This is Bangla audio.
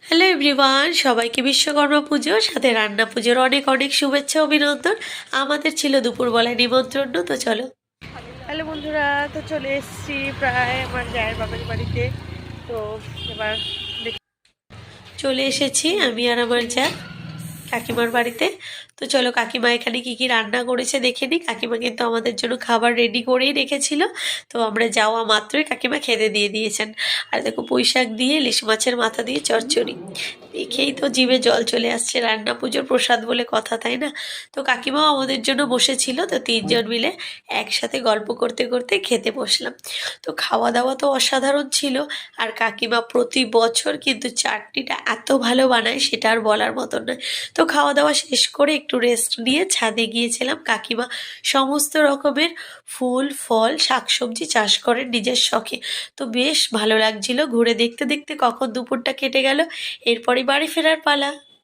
হ্যালো এভরিওয়ান, সবাইকে বিশ্বকর্মা পুজো সাথে রান্না পুজোর অনেক অনেক শুভেচ্ছা অভিনন্দন। আমাদের ছিল দুপুরবেলায় নিমন্ত্রণ, তো চলো। হ্যালো বন্ধুরা, তো চলে এসেছি প্রায় আমার জায়ের বাবার বাড়িতে। তো এবার চলে এসেছি আমি আর আমার যা কাকিমার বাড়িতে। তো চলো কাকিমা এখানে কি কি রান্না করেছে দেখে নিই। কাকিমা কিন্তু আমাদের জন্য খাবার রেডি করেই রেখেছিল। তো আমরা যাওয়া মাত্রই কাকিমা খেতে দিয়ে দিয়েছেন। আর দেখো পুঁই শাক দিয়ে ইলিশ মাছের মাথা দিয়ে চচ্চড়ি, দেখেই তো জিভে জল চলে আসছে। রান্না পুজোর প্রসাদ বলে কথা, তাই না? তো কাকিমাও আমাদের জন্য বসেছিল, তো তিনজন মিলে একসাথে গল্প করতে করতে খেতে বসলাম। তো খাওয়া দাওয়া তো অসাধারণ ছিল। আর কাকিমা প্রতি বছর কিন্তু চাটনিটা এত ভালো বানায়, সেটা আর বলার মতন নয়। তো খাওয়া দাওয়া শেষ করে একটু রেস্ট নিয়ে ছাদে গিয়েছিলাম। কাকিমা সমস্ত রকমের ফুল ফল শাকসবজি চাষ করেন নিজের শখে। তো বেশ ভালো লাগছিল ঘুরে দেখতে দেখতে কখন দুপুরটা কেটে গেল। এরপরে বাড়ি ফেরার পালা।